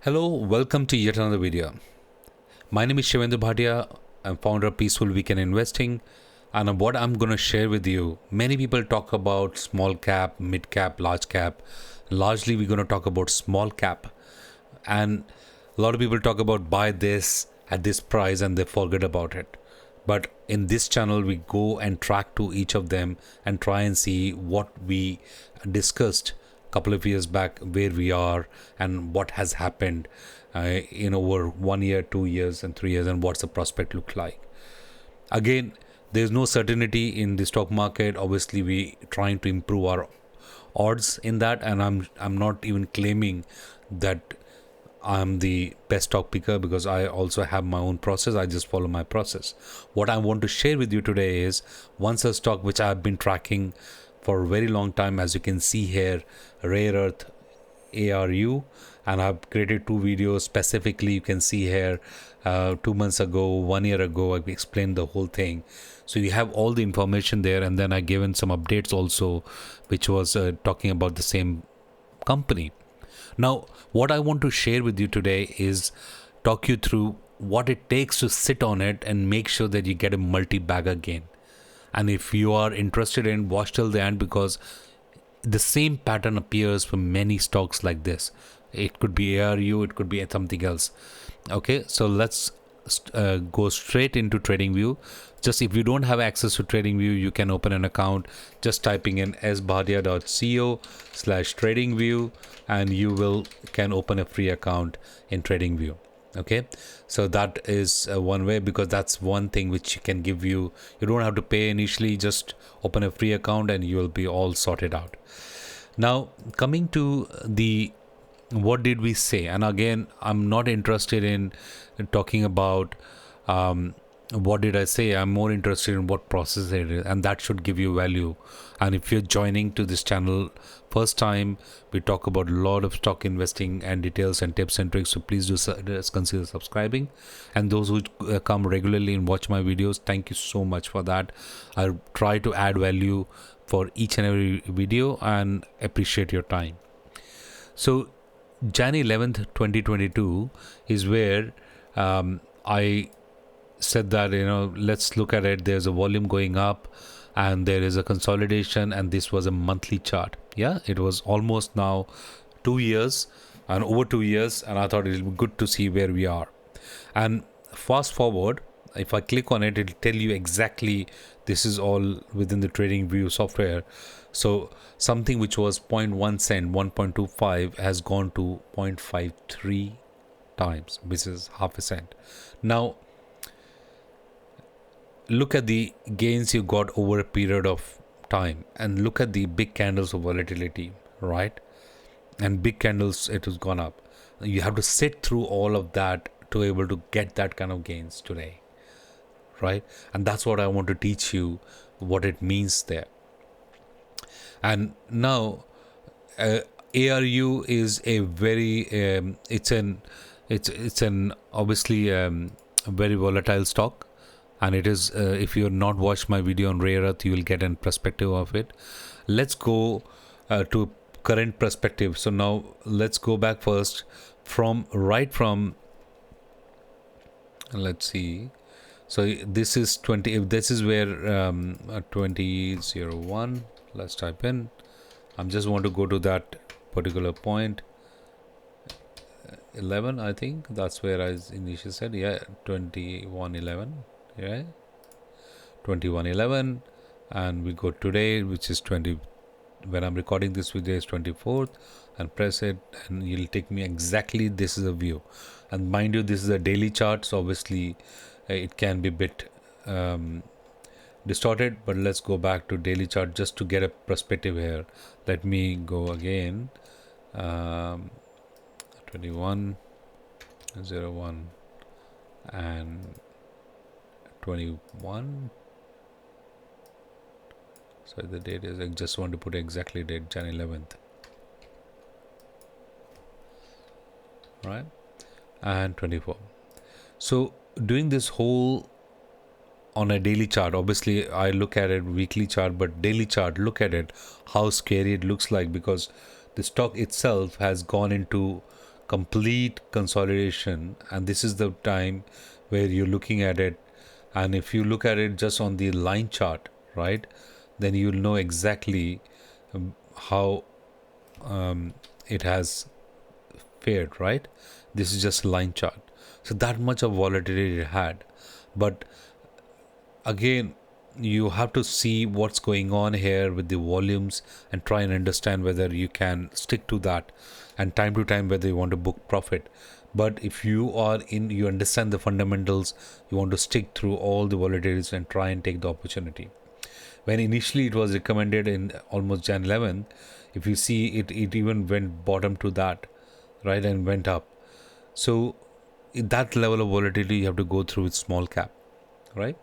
Hello, welcome to yet another video. My name is Shivendra Bhatia. I'm founder of Peaceful Weekend Investing. And what I'm going to share with you, many people talk about small cap, mid cap, large cap. Largely, we're going to talk about small cap. And a lot of people talk about buy this at this price and they forget about it. But in this channel, we go and track to each of them and try and see what we discussed a couple of years back, where we are and what has happened in over 1 year, 2 years, and 3 years, and what's the prospect look like. Again, there's no certainty in the stock market. Obviously, we trying to improve our odds in that, and I'm not even claiming that I'm the best stock picker, because I also have my own process. I just follow my process. What I want to share with you today is once a stock which I've been tracking for a very long time. As you can see here, rare earth ARU, and I've created two videos specifically. You can see here 2 months ago, 1 year ago, I explained the whole thing. So you have all the information there, and then I given some updates also, which was talking about the same company. Now, what I want to share with you today is talk you through what it takes to sit on it and make sure that you get a multi-bagger gain. And if you are interested in, watch till the end, because the same pattern appears for many stocks like this. It could be ARU, it could be something else. Okay, so let's go straight into TradingView. Just if you don't have access to TradingView, you can open an account just typing in sbhatia.co/TradingView, and you can open a free account in TradingView. Okay, so that is one way, because that's one thing which can give you don't have to pay initially. Just open a free account and you will be all sorted out. Now, coming to the what did we say, and again, I'm not interested in talking about what did I say. I'm more interested in what process it is, and that should give you value. And if you're joining to this channel first time, we talk about a lot of stock investing and details and tips and tricks, so please do consider subscribing. And those who come regularly and watch my videos, thank you so much for that. I try to add value for each and every video and appreciate your time. So January 11th 2022 is where I said that, let's look at it. There's a volume going up and there is a consolidation, and this was a monthly chart. Yeah, it was almost now 2 years and over 2 years, and I thought it would be good to see where we are. And fast forward, if I click on it, it'll tell you exactly. This is all within the TradingView software. So something which was 0.1 cent, 1.25 has gone to 0.53 times, which is half a cent. Now look at the gains you got over a period of time, and look at the big candles of volatility, right? And big candles, it has gone up. You have to sit through all of that to able to get that kind of gains today, right? And that's what I want to teach you, what it means there. And now ARU is a very it's an obviously a very volatile stock. And it is, if you're not watched my video on rare earth, you will get a perspective of it. Let's go to current perspective. So now let's go back first from let's see. So this is 20. If this is where 2001. Let's type in. I just want to go to that particular point. 11, I think that's where I initially said. Yeah, 2111. Yeah, 2111, and we go today, which is 20. When I'm recording this video is 24th, and press it, and it'll take me exactly. This is a view, and mind you, this is a daily chart, so obviously it can be a bit distorted. But let's go back to daily chart just to get a perspective here. Let me go again. 2101 and 21. So the date is, I just want to put exactly date, January 11th, right? And 24. So doing this whole on a daily chart, obviously I look at it weekly chart, but daily chart, look at it, how scary it looks like, because the stock itself has gone into complete consolidation, and this is the time where you're looking at it. And if you look at it just on the line chart, right, then you'll know exactly how it has fared, right? This is just a line chart. So that much of volatility it had. But again, you have to see what's going on here with the volumes and try and understand whether you can stick to that, and time to time whether you want to book profit. But if you are in, you understand the fundamentals, you want to stick through all the volatilities and try and take the opportunity. When initially it was recommended in almost Jan 11, if you see it, it even went bottom to that, right, and went up. So that level of volatility you have to go through with small cap, right?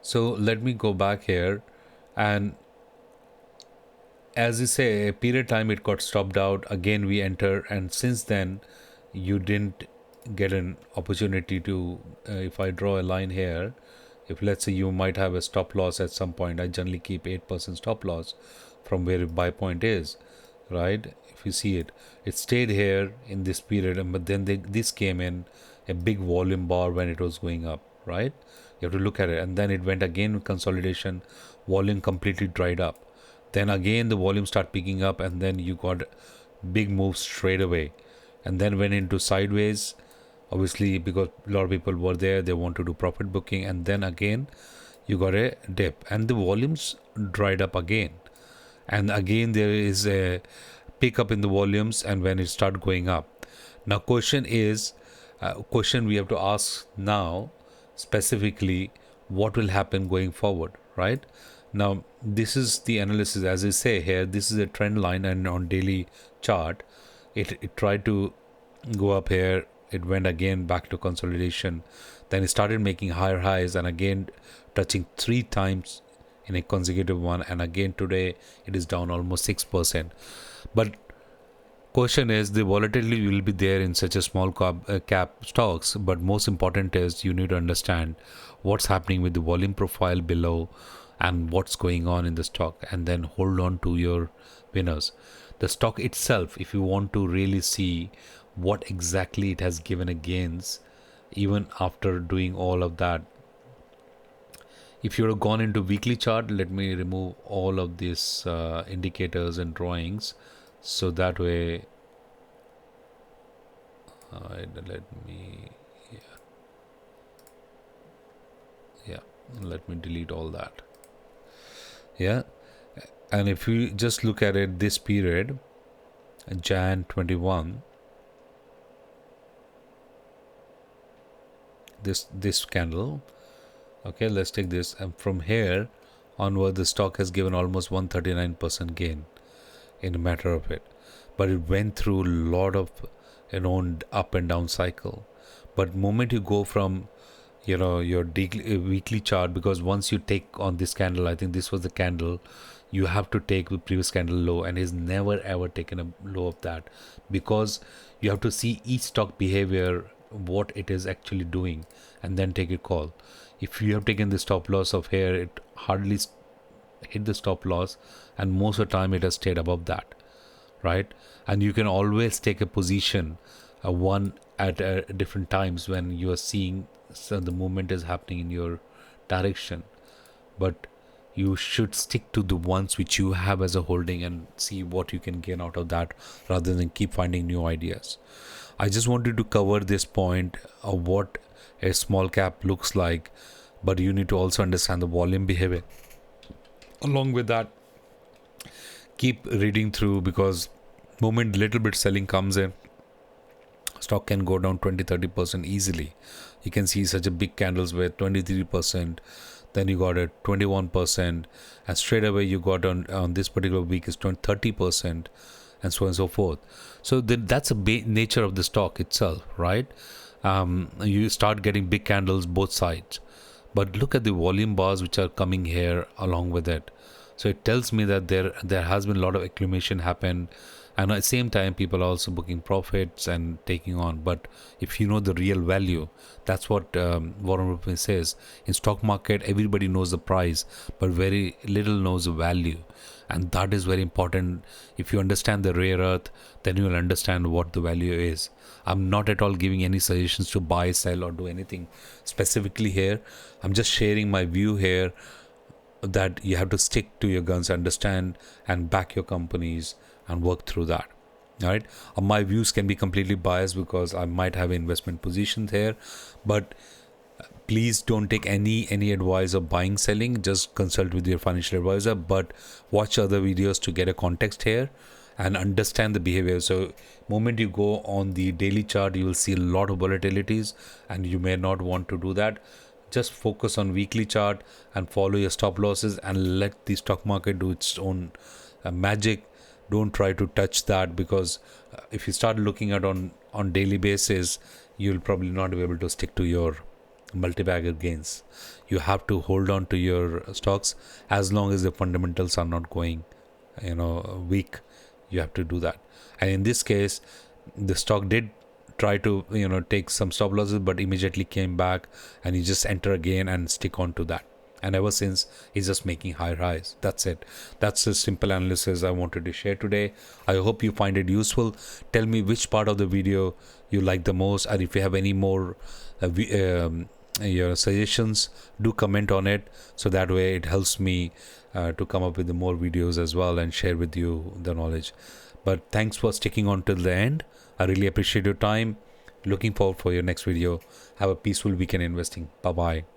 So let me go back here, and as you say, a period time it got stopped out. Again, we enter, and since then, you didn't get an opportunity to. If I draw a line here, if let's say you might have a stop loss at some point, I generally keep 8% stop loss from where your buy point is, right? If you see it, it stayed here in this period, but then this came in a big volume bar when it was going up, right? You have to look at it, and then it went again with consolidation, volume completely dried up. Then again the volume start picking up, and then you got big moves straight away, and then went into sideways, obviously because a lot of people were there, they want to do profit booking, and then again you got a dip and the volumes dried up again, and again there is a pickup in the volumes, and when it start going up. Now question we have to ask now specifically, what will happen going forward, right? Now this is the analysis, as I say here, this is a trend line, and on daily chart it tried to go up here, it went again back to consolidation, then it started making higher highs, and again touching 3 times in a consecutive one, and again today it is down almost 6%. But question is, the volatility will be there in such a small cap stocks, but most important is you need to understand what's happening with the volume profile below and what's going on in the stock, and then hold on to your winners. The stock itself, if you want to really see what exactly it has given a gains even after doing all of that, if you're gone into weekly chart, let me remove all of these indicators and drawings, so that way let me let me delete all that. And if you just look at it, this period, Jan 21, this candle, okay, let's take this, and from here onward the stock has given almost 139% gain in a matter of it, but it went through a lot of up and down cycle. But moment you go from your weekly chart, because once you take on this candle, I think this was the candle, you have to take the previous candle low, and he's never ever taken a low of that, because you have to see each stock behavior, what it is actually doing, and then take a call. If you have taken the stop loss of here, it hardly hit the stop loss, and most of the time it has stayed above that, right? And you can always take a position, one at different times when you are seeing the movement is happening in your direction, but you should stick to the ones which you have as a holding and see what you can gain out of that, rather than keep finding new ideas. I just wanted to cover this point of what a small cap looks like, but you need to also understand the volume behavior. Along with that, keep reading through, because moment little bit selling comes in, stock can go down 20-30% easily. You can see such a big candles with 23%, then you got a 21%, and straight away you got on this particular week is 30%, and so on and so forth. So that's a nature of the stock itself, right? You start getting big candles both sides, but look at the volume bars which are coming here along with it. So it tells me that there has been a lot of accumulation happen, And at the same time, people are also booking profits and taking on. But if you know the real value, that's what Warren Buffett says. In stock market, everybody knows the price, but very little knows the value. And that is very important. If you understand the rare earth, then you will understand what the value is. I'm not at all giving any suggestions to buy, sell, or do anything specifically here. I'm just sharing my view here, that you have to stick to your guns, understand and back your companies and work through that. All right. My views can be completely biased because I might have investment positions here, but please don't take any advice of buying, selling. Just consult with your financial advisor, but watch other videos to get a context here and understand the behavior. So moment you go on the daily chart, you will see a lot of volatilities, and you may not want to do that. Just focus on weekly chart and follow your stop losses and let the stock market do its own magic. Don't try to touch that, because if you start looking at on daily basis, you'll probably not be able to stick to your multi-bagger gains. You have to hold on to your stocks as long as the fundamentals are not going weak. You have to do that. And in this case, the stock did try to take some stop losses, but immediately came back, and you just enter again and stick on to that. And ever since, he's just making higher highs. That's it. That's the simple analysis I wanted to share today. I hope you find it useful. Tell me which part of the video you like the most, and if you have any more your suggestions, do comment on it, so that way it helps me to come up with more videos as well and share with you the knowledge. But thanks for sticking on till the end. I really appreciate your time. Looking forward for your next video. Have a peaceful weekend investing. Bye bye.